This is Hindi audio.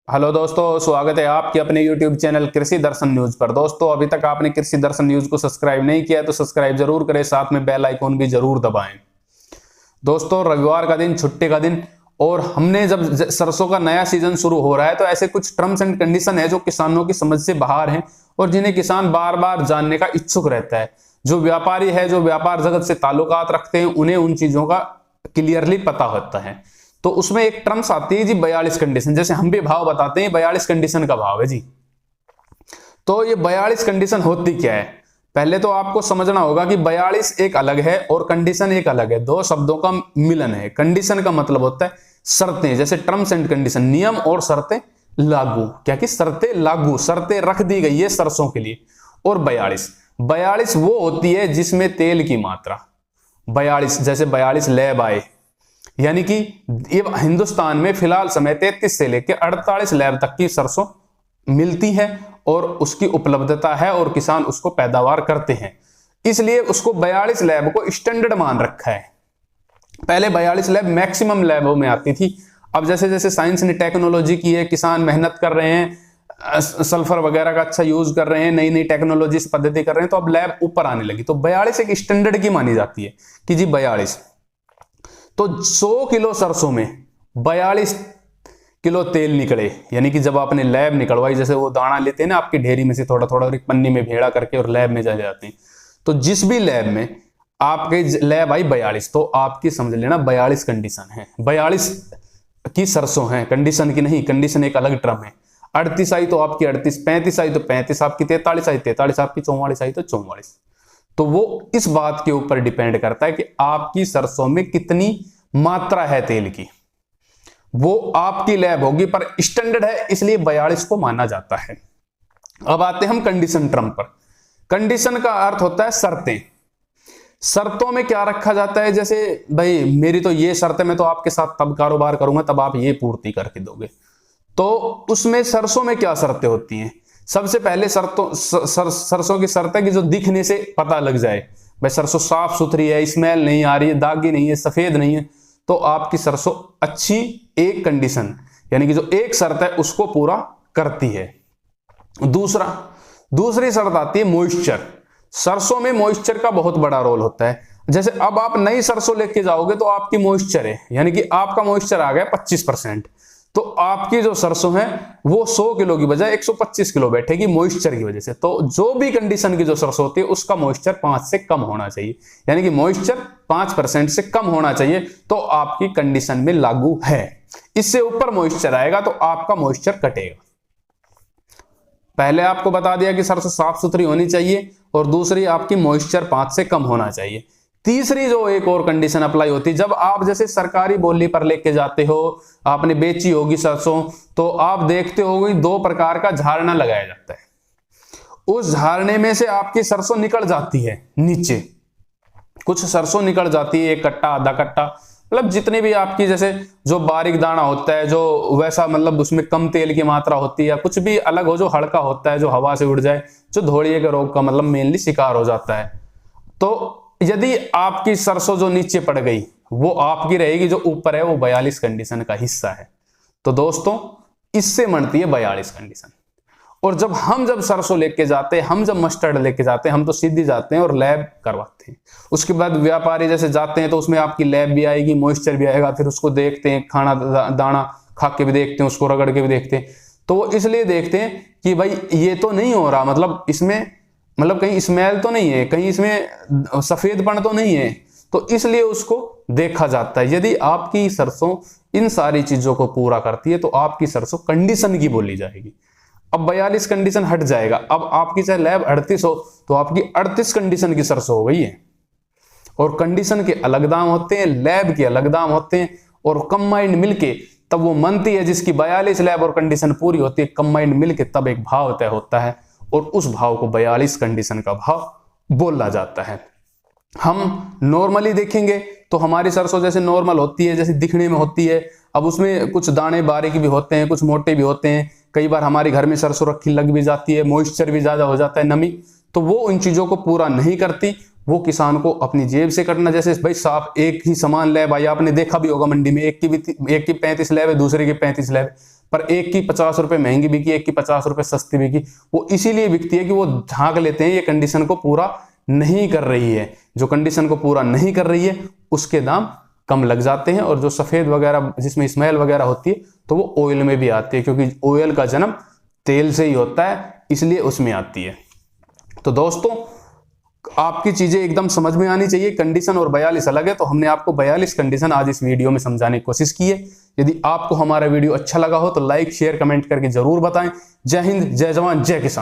हेलो दोस्तों, स्वागत है आपके अपने YouTube चैनल कृषि दर्शन न्यूज पर। दोस्तों, अभी तक आपने कृषि दर्शन न्यूज को सब्सक्राइब नहीं किया है तो सब्सक्राइब जरूर करें, साथ में बेल आइकॉन भी जरूर दबाएं। दोस्तों, रविवार का दिन, छुट्टी का दिन, और हमने जब सरसों का नया सीजन शुरू हो रहा है तो ऐसे कुछ टर्म्स एंड कंडीशन है जो किसानों की समझ से बाहर हैं और जिन्हें किसान बार बार जानने का इच्छुक रहता है। जो व्यापारी है, जो व्यापार जगत से ताल्लुकात रखते हैं, उन्हें उन चीजों का क्लियरली पता होता है। तो उसमें एक टर्म्स आती है जी, 42 कंडीशन। जैसे हम भी भाव बताते हैं, 42 कंडीशन का भाव है जी। तो ये 42 कंडीशन होती क्या है, पहले तो आपको समझना होगा कि 42 एक अलग है और कंडीशन एक अलग है, दो शब्दों का मिलन है। कंडीशन का मतलब होता है शर्तें, जैसे टर्म्स एंड कंडीशन, नियम और शर्तें लागू। क्या कि शर्तें लागू, शर्तें रख दी गई है सरसों के लिए। और 42 वो होती है जिसमें तेल की मात्रा 42, जैसे 42 लैब आए, यानी कि ये हिंदुस्तान में फिलहाल समय 33 से लेकर 48 लैब तक की सरसों मिलती है और उसकी उपलब्धता है और किसान उसको पैदावार करते हैं, इसलिए उसको 42 लैब को स्टैंडर्ड मान रखा है। पहले 42 लैब मैक्सिमम लैबों में आती थी। अब जैसे जैसे साइंस ने टेक्नोलॉजी की है, किसान मेहनत कर रहे हैं, सल्फर वगैरह का अच्छा यूज कर रहे हैं, नई नई टेक्नोलॉजी पद्धति कर रहे हैं, तो अब लैब ऊपर आने लगी। तो 42 एक स्टैंडर्ड की मानी जाती है कि जी 42। तो 100 किलो सरसों में 42 किलो तेल निकले, यानी कि जब आपने लैब निकलवाई, जैसे वो दाना लेते हैं ना आपकी ढेरी में से थोड़ा थोड़ा और एक पन्नी में भेड़ा करके और लैब में चले जाते हैं, तो जिस भी लैब में आपके लैब आई 42, तो आपकी समझ लेना 42 कंडीशन है, 42 की सरसों है, कंडीशन की नहीं। कंडीशन एक अलग टर्म है। 38 आई तो आपकी 38, 35 आई तो 35 आपकी, 43 आई 43 आपकी, 44 आई तो 44। तो वो इस बात के ऊपर डिपेंड करता है कि आपकी सरसों में कितनी मात्रा है तेल की, वो आपकी लैब होगी, पर स्टैंडर्ड है इसलिए 42 को माना जाता है। अब आते हैं हम कंडीशन टर्म पर। कंडीशन का अर्थ होता है शर्तें। शर्तों में क्या रखा जाता है, जैसे भाई मेरी तो ये शर्त है, मैं तो आपके साथ तब कारोबार करूंगा तब आप ये पूर्ति करके दोगे। तो उसमें सरसों में क्या शर्तें होती हैं, सबसे पहले सरसों की शर्त है कि जो दिखने से पता लग जाए, भाई सरसों साफ सुथरी है, स्मेल नहीं आ रही है, दागी नहीं है, सफेद नहीं है, तो आपकी सरसों अच्छी, एक कंडीशन यानी कि जो एक शर्त है उसको पूरा करती है। दूसरी शर्त आती है मॉइस्चर। सरसों में मॉइस्चर का बहुत बड़ा रोल होता है। जैसे अब आप नई सरसों लेके जाओगे तो आपकी मॉइस्चर है, यानी कि आपका मॉइस्चर आ गया 25%, तो आपकी जो सरसों है वो 100 किलो की बजाय 125 किलो बैठेगी मॉइस्चर की वजह से। तो जो भी कंडीशन की जो सरसों होती है उसका मॉइस्चर 5 से कम होना चाहिए, यानी कि मॉइस्चर 5% से कम होना चाहिए, तो आपकी कंडीशन में लागू है। इससे ऊपर मॉइस्चर आएगा तो आपका मॉइस्चर कटेगा। पहले आपको बता दिया कि सरसों साफ सुथरी होनी चाहिए, और दूसरी आपकी मॉइस्चर 5 से कम होना चाहिए। तीसरी जो एक और कंडीशन अप्लाई होती है, जब आप जैसे सरकारी बोली पर लेके जाते हो, आपने बेची होगी सरसों, तो आप देखते होगे 2 प्रकार का झारना लगाया जाता है। उस झारने में से आपकी सरसों निकल जाती है नीचे, कुछ सरसों निकल जाती है, 1 कट्टा आधा कट्टा, मतलब जितनी भी आपकी, जैसे जो बारीक दाना होता है, जो वैसा मतलब उसमें कम तेल की मात्रा होती है, या कुछ भी अलग हो जो हल्का होता है, जो हवा से उड़ जाए, जो धोड़िए के रोग का मतलब मेनली शिकार हो जाता है। तो यदि आपकी सरसों जो नीचे पड़ गई वो आपकी रहेगी, जो ऊपर है वो 42 कंडीशन का हिस्सा है। तो दोस्तों, इससे बनती है 42 कंडीशन। और जब सरसों लेके जाते हैं, हम जब मस्टर्ड लेके जाते हैं, हम तो सीधी जाते हैं और लैब करवाते हैं। उसके बाद व्यापारी जैसे जाते हैं तो उसमें आपकी लैब भी आएगी, मॉइस्चर भी आएगा, फिर उसको देखते हैं, खाना दाना खा के भी देखते हैं, उसको रगड़ के भी देखते हैं। तो वो इसलिए देखते हैं कि भाई ये तो नहीं हो रहा, मतलब इसमें मतलब कहीं स्मेल तो नहीं है, कहीं इसमें सफेदपन तो नहीं है, तो इसलिए उसको देखा जाता है। यदि आपकी सरसों इन सारी चीजों को पूरा करती है तो आपकी सरसों कंडीशन की बोली जाएगी। अब 42 कंडीशन हट जाएगा, अब आपकी चाहे लैब 38 हो तो आपकी 38 कंडीशन की सरसों हो गई है। और कंडीशन के अलग दाम होते हैं, लैब के अलग दाम होते हैं, और कंबाइंड मिलके तब वो मनती है जिसकी 42 लैब और कंडीशन पूरी होती है, कंबाइंड मिलके तब एक भाव तय होता है, और उस भाव को 42 कंडीशन का भाव बोला जाता है। हम नॉर्मली देखेंगे तो हमारी सरसों जैसे नॉर्मल होती है, जैसे दिखने में होती है। अब उसमें कुछ दाने बारीक भी होते हैं, कुछ मोटे भी होते हैं, कई बार हमारे घर में सरसों रखी लग भी जाती है, मॉइस्चर भी ज्यादा हो जाता है, नमी, तो वो उन चीजों को पूरा नहीं करती। वो किसान को अपनी जेब से कटना, जैसे भाई साफ एक ही समान लैब आई, आपने देखा भी होगा मंडी में, एक की 35 लैब है, दूसरे की 35 लैब, पर एक की 50 रुपए महंगी बिकी, एक की 50 रुपए सस्ती बिकी। वो इसीलिए बिकती है कि वो झांक लेते हैं ये कंडीशन को पूरा नहीं कर रही है। जो कंडीशन को पूरा नहीं कर रही है उसके दाम कम लग जाते हैं, और जो सफेद वगैरह जिसमें स्मेल वगैरह होती है तो वो ऑयल में भी आती है, क्योंकि ऑयल का जन्म तेल से ही होता है, इसलिए उसमें आती है। तो दोस्तों आपकी चीजें एकदम समझ में आनी चाहिए। कंडीशन और 42 अलग है, तो हमने आपको 42 कंडीशन आज इस वीडियो में समझाने की कोशिश की है। यदि आपको हमारा वीडियो अच्छा लगा हो तो लाइक शेयर कमेंट करके जरूर बताएं। जय हिंद, जय जवान, जय किसान।